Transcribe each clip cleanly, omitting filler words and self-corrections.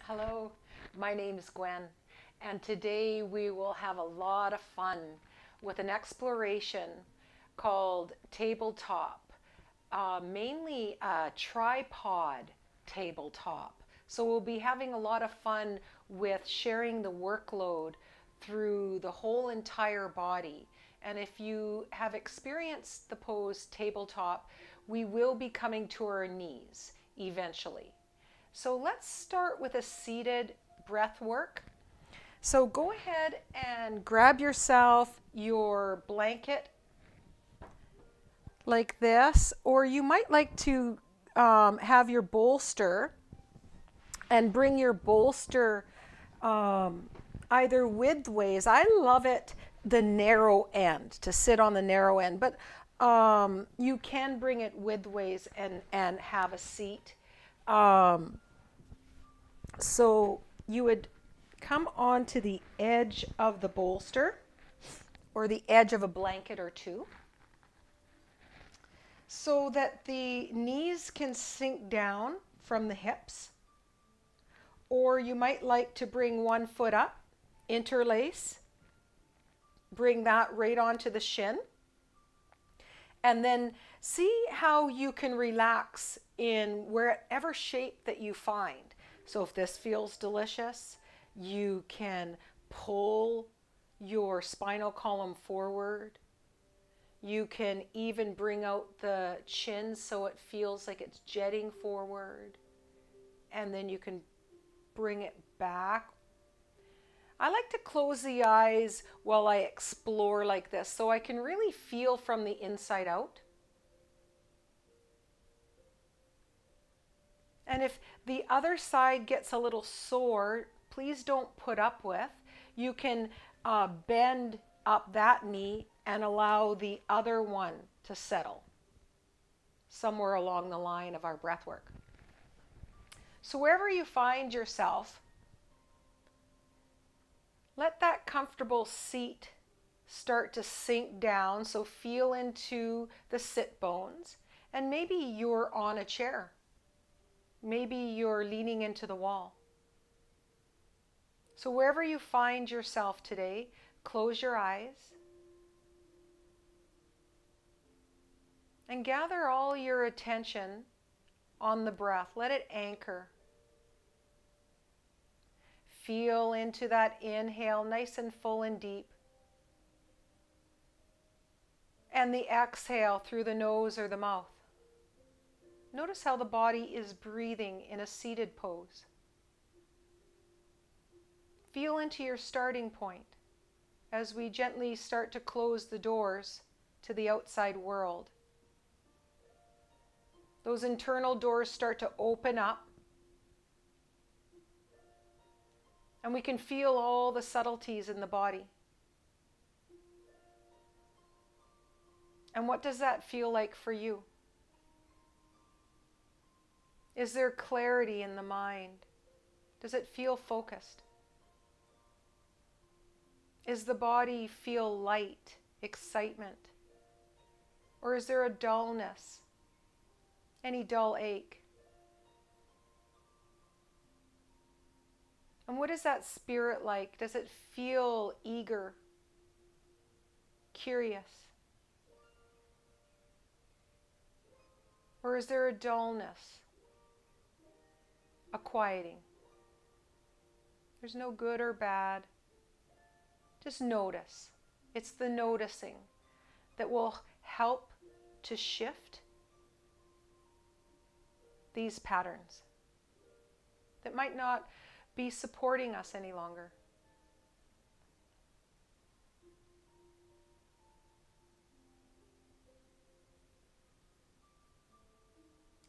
Hello, my name is Gwen, and today we will have a lot of fun with an exploration called tabletop, mainly a tripod tabletop. So we'll be having a lot of fun with sharing the workload through the whole entire body. And if you have experienced the pose tabletop, we will be coming to our knees eventually. So let's start with a seated breath work. So go ahead and grab yourself your blanket like this, or you might like to have your bolster and bring your bolster either widthways. I love it the narrow end, to sit on the narrow end, but you can bring it widthways and have a seat. So you would come onto the edge of the bolster or the edge of a blanket or two so that the knees can sink down from the hips. Or you might like to bring one foot up, interlace, bring that right onto the shin, and then see how you can relax in wherever shape that you find. So if this feels delicious, you can pull your spinal column forward. You can even bring out the chin so it feels like it's jetting forward. And then you can bring it back. I like to close the eyes while I explore like this so I can really feel from the inside out. And if the other side gets a little sore, please don't put up with. You can bend up that knee and allow the other one to settle somewhere along the line of our breath work. So wherever you find yourself, let that comfortable seat start to sink down. So feel into the sit bones. And maybe you're on a chair. Maybe you're leaning into the wall. So wherever you find yourself today, close your eyes and gather all your attention on the breath. Let it anchor. Feel into that inhale, nice and full and deep. And the exhale through the nose or the mouth. Notice how the body is breathing in a seated pose. Feel into your starting point as we gently start to close the doors to the outside world. Those internal doors start to open up. And we can feel all the subtleties in the body. And what does that feel like for you? Is there clarity in the mind? Does it feel focused? Is the body feel light, excitement? Or is there a dullness? Any dull ache? And what is that spirit like? Does it feel eager, curious? Or is there a dullness, a quieting? There's no good or bad. Just notice. It's the noticing that will help to shift these patterns that might not be supporting us any longer.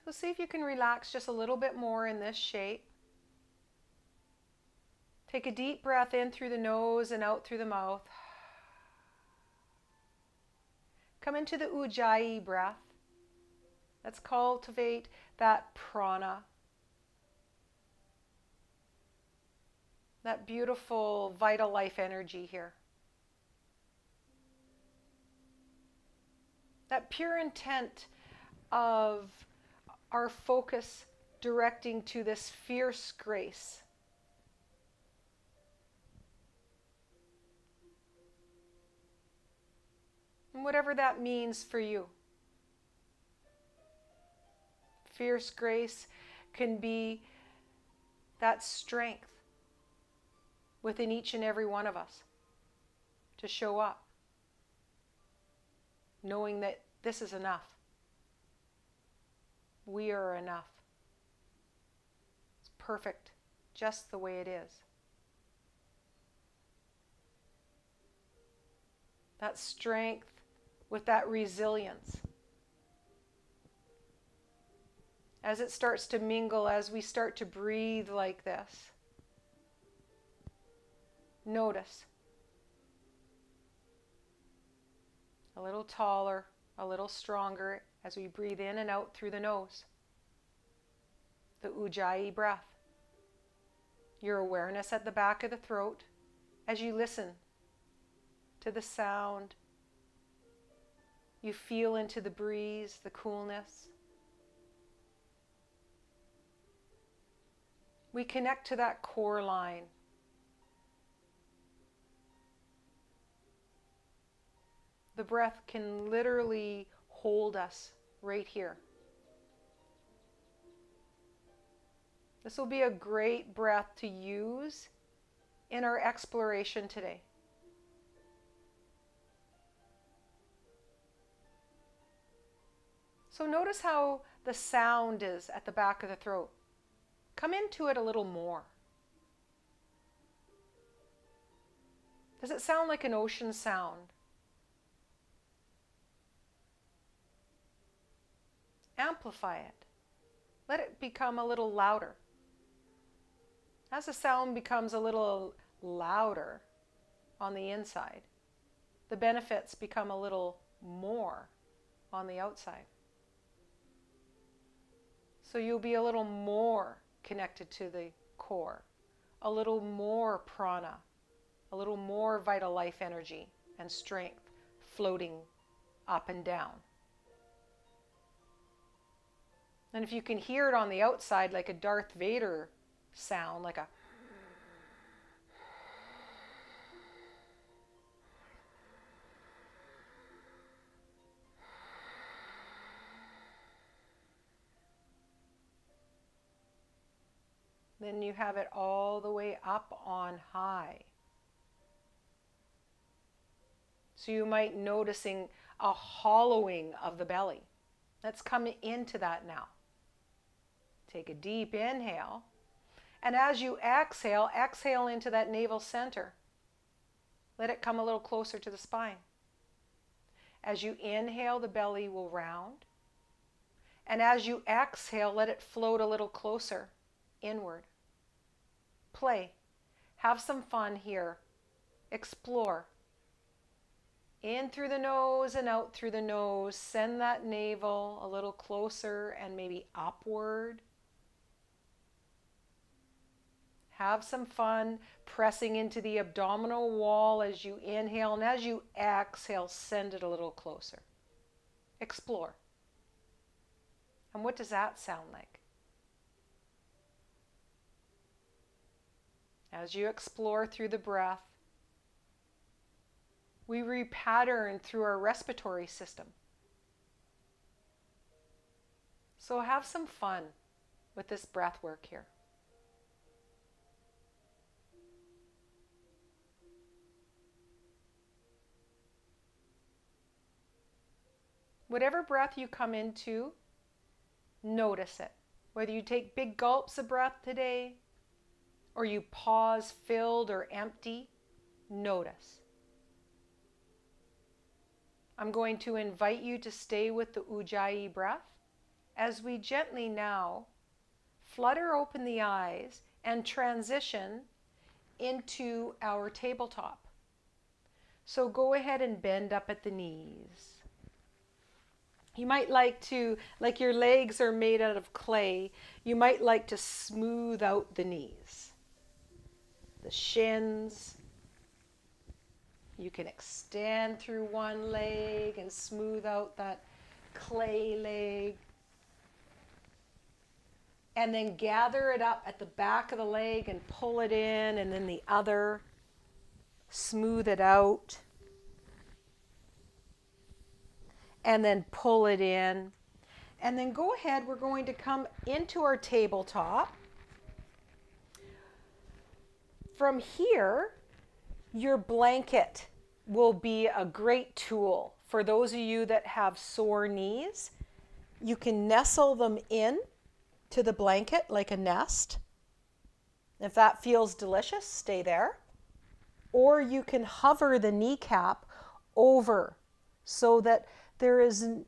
So see if you can relax just a little bit more in this shape. Take a deep breath in through the nose and out through the mouth. Come into the Ujjayi breath. Let's cultivate that prana. That beautiful vital life energy here. That pure intent of our focus directing to this fierce grace And whatever that means for you. Fierce grace can be that strength within each and every one of us to show up, knowing that this is enough. We are enough. It's perfect, just the way it is. That strength with that resilience. As it starts to mingle, as we start to breathe like this, notice. A little taller, a little stronger as we breathe in and out through the nose. The Ujjayi breath. Your awareness at the back of the throat as you listen to the sound. You feel into the breeze, the coolness. We connect to that core line. The breath can literally hold us right here. This will be a great breath to use in our exploration today. So notice how the sound is at the back of the throat. Come into it a little more. Does it sound like an ocean sound? Amplify it. Let it become a little louder. As the sound becomes a little louder on the inside, the benefits become a little more on the outside. So you'll be a little more connected to the core, a little more prana, a little more vital life energy and strength floating up and down. And if you can hear it on the outside like a Darth Vader sound, like a then you have it all the way up on high. So you might noticing a hollowing of the belly. Let's come into that now. Take a deep inhale. And as you exhale, exhale into that navel center. Let it come a little closer to the spine. As you inhale, the belly will round. And as you exhale, let it float a little closer inward. Play. Have some fun here. Explore. In through the nose and out through the nose. Send that navel a little closer and maybe upward. Have some fun pressing into the abdominal wall as you inhale, and as you exhale, send it a little closer. Explore. And what does that sound like? As you explore through the breath, we repattern through our respiratory system. So have some fun with this breath work here. Whatever breath you come into, notice it. Whether you take big gulps of breath today, or you pause filled or empty, notice. I'm going to invite you to stay with the Ujjayi breath as we gently now flutter open the eyes and transition into our tabletop. So go ahead and bend up at the knees. You might like to, like your legs are made out of clay, you might like to smooth out the knees, the shins. You can extend through one leg and smooth out that clay leg. And then gather it up at the back of the leg and pull it in, and then the other. Smooth it out. and then pull it in. And then go ahead, we're going to come into our tabletop. From here, your blanket will be a great tool for those of you that have sore knees. You can nestle them in to the blanket like a nest. If that feels delicious, stay there. Or you can hover the kneecap over so that there isn't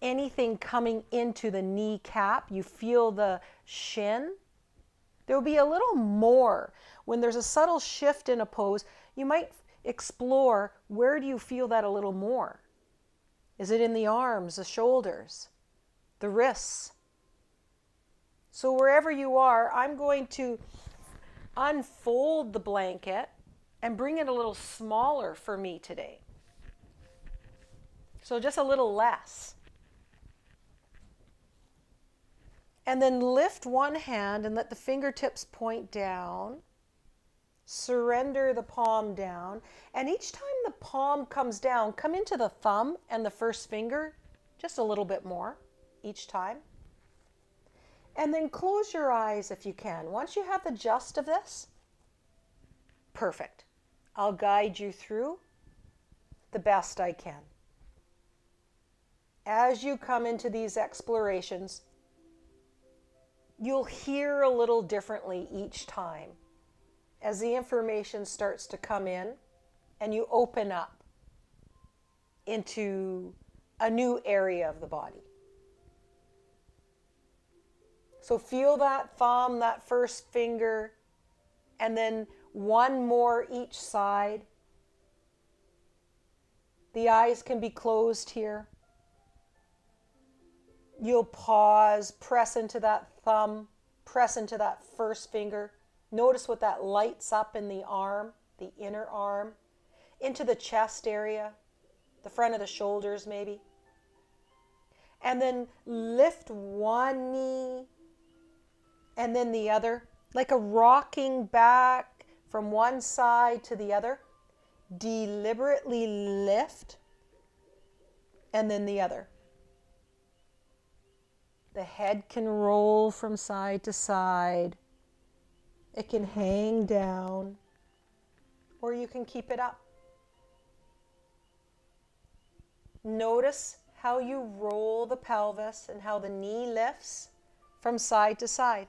anything coming into the kneecap. You feel the shin. There'll be a little more. When there's a subtle shift in a pose, you might explore, where do you feel that a little more? Is it in the arms, the shoulders, the wrists? So wherever you are, I'm going to unfold the blanket and bring it a little smaller for me today. So just a little less. And then lift one hand and let the fingertips point down. Surrender the palm down. And each time the palm comes down, come into the thumb and the first finger just a little bit more each time. And then close your eyes if you can. Once you have the gist of this, perfect. I'll guide you through the best I can. As you come into these explorations, you'll hear a little differently each time as the information starts to come in and you open up into a new area of the body. So feel that thumb, that first finger, and then one more each side. The eyes can be closed here. You'll pause, press into that thumb, press into that first finger. Notice what that lights up in the arm, the inner arm, into the chest area, the front of the shoulders maybe. And then lift one knee and then the other, like a rocking back from one side to the other. Deliberately lift and then the other. The head can roll from side to side. It can hang down, or you can keep it up. Notice how you roll the pelvis and how the knee lifts from side to side.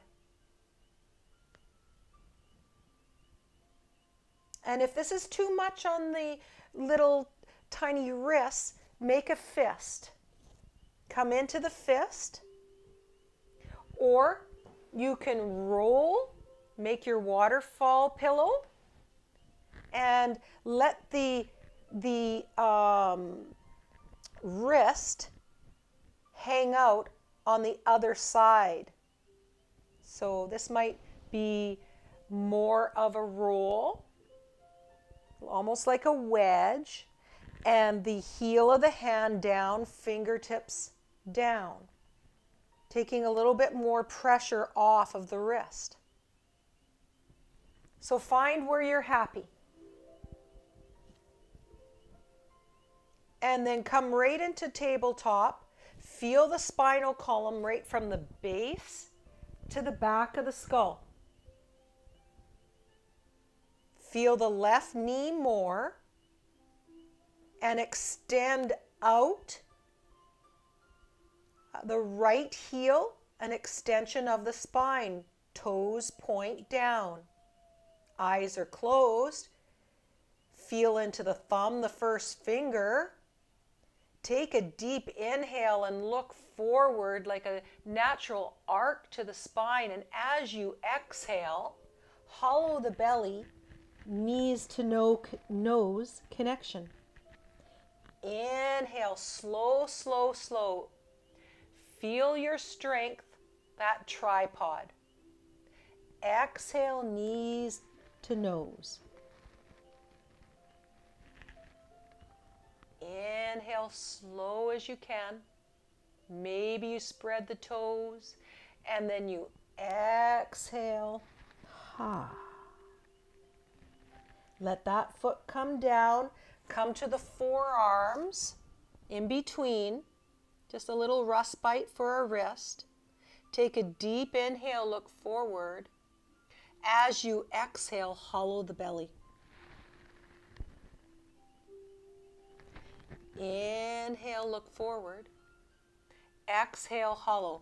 And if this is too much on the little tiny wrists, make a fist. Come into the fist, or you can roll, make your waterfall pillow, and let the wrist hang out on the other side. So this might be more of a roll, almost like a wedge, and the heel of the hand down, fingertips down, taking a little bit more pressure off of the wrist. So find where you're happy. And then come right into tabletop. Feel the spinal column right from the base to the back of the skull. Feel the left knee more and extend out. The right heel, an extension of the spine. Toes point down. Eyes are closed. Feel into the thumb, the first finger. Take a deep inhale and look forward like a natural arc to the spine. And as you exhale, hollow the belly, knees to nose connection. Inhale, slow, slow, slow. Feel your strength, that tripod. Exhale, knees to nose. Inhale slow as you can. Maybe you spread the toes and then you exhale. Let that foot come down. Come to the forearms. In between, just a little respite for our wrist. Take a deep inhale, look forward. As you exhale, hollow the belly. Inhale, look forward. Exhale, hollow.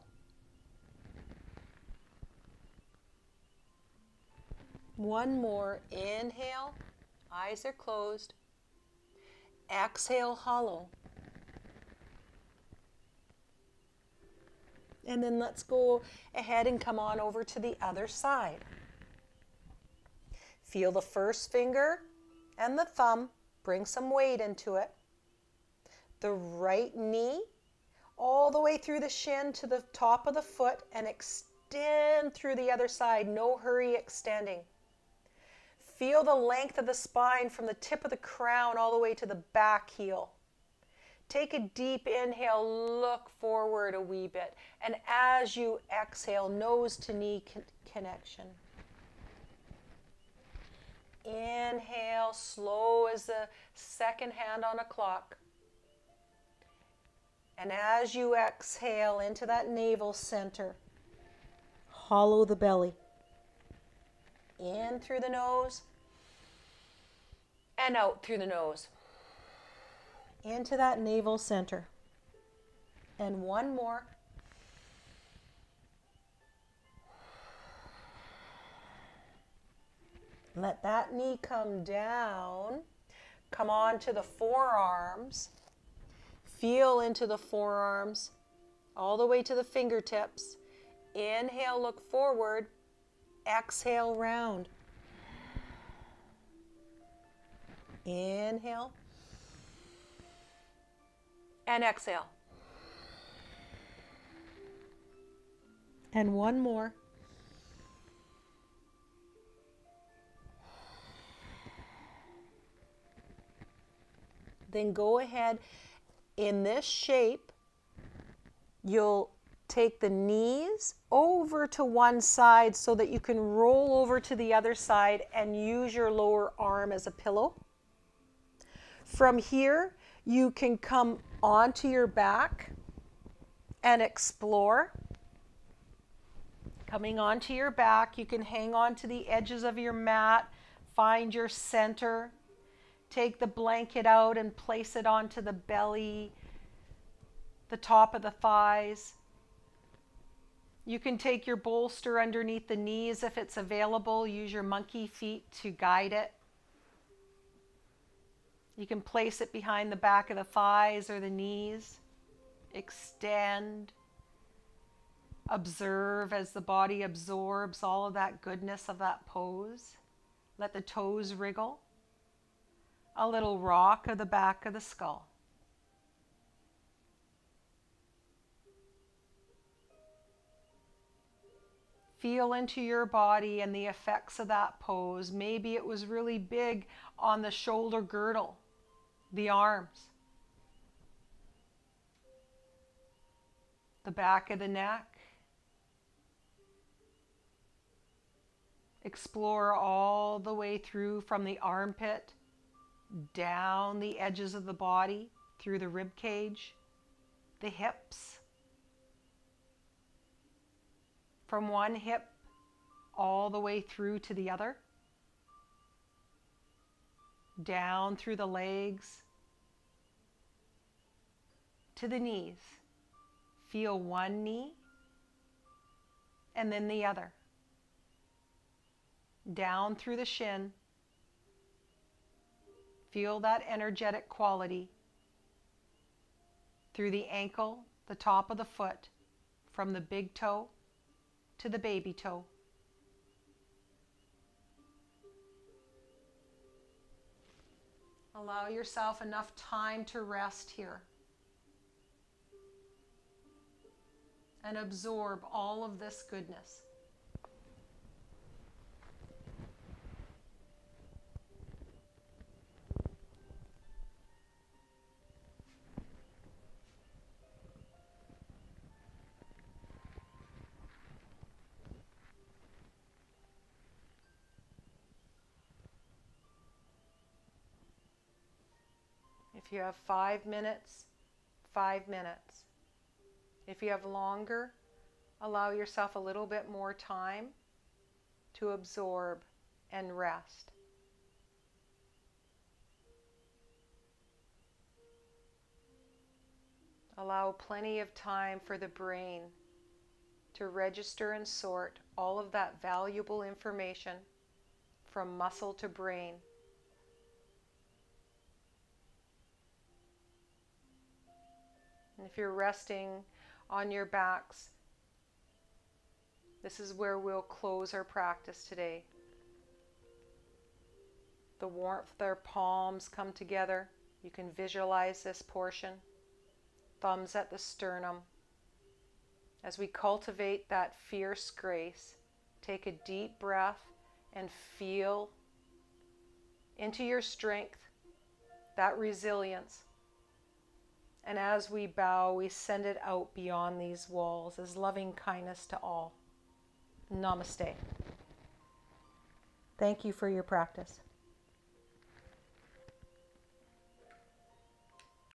One more. Inhale, eyes are closed. Exhale, hollow. And then let's go ahead and come on over to the other side. Feel the first finger and the thumb. Bring some weight into it. The right knee all the way through the shin to the top of the foot and extend through the other side. No hurry extending. Feel the length of the spine from the tip of the crown all the way to the back heel. Take a deep inhale, look forward a wee bit. And as you exhale, nose to knee connection. Inhale, slow as the second hand on a clock. And as you exhale into that navel center, hollow the belly. In through the nose and out through the nose. Into that navel center. And one more. Let that knee come down. Come on to the forearms. Feel into the forearms all the way to the fingertips. Inhale, look forward. Exhale, round. Inhale. And exhale. And one more. Then go ahead. In this shape, you'll take the knees over to one side so that you can roll over to the other side and use your lower arm as a pillow. From here, you can come onto your back and explore. Coming onto your back, you can hang on to the edges of your mat, find your center. Take the blanket out and place it onto the belly, the top of the thighs. You can take your bolster underneath the knees if it's available. Use your monkey feet to guide it. You can place it behind the back of the thighs or the knees. Extend. Observe as the body absorbs all of that goodness of that pose. Let the toes wriggle. A little rock of the back of the skull. Feel into your body and the effects of that pose. Maybe it was really big on the shoulder girdle, the arms, the back of the neck. Explore all the way through from the armpit, down the edges of the body, through the rib cage, the hips. From one hip all the way through to the other. Down through the legs to the knees. Feel one knee and then the other. Down through the shin. Feel that energetic quality through the ankle, the top of the foot, from the big toe to the baby toe. Allow yourself enough time to rest here and absorb all of this goodness. If you have 5 minutes, 5 minutes. If you have longer, allow yourself a little bit more time to absorb and rest. Allow plenty of time for the brain to register and sort all of that valuable information from muscle to brain. And if you're resting on your backs, this is where we'll close our practice today. The warmth of their palms come together. You can visualize this portion. Thumbs at the sternum. As we cultivate that fierce grace, take a deep breath and feel into your strength, that resilience. And as we bow, we send it out beyond these walls as loving kindness to all. Namaste. Thank you for your practice.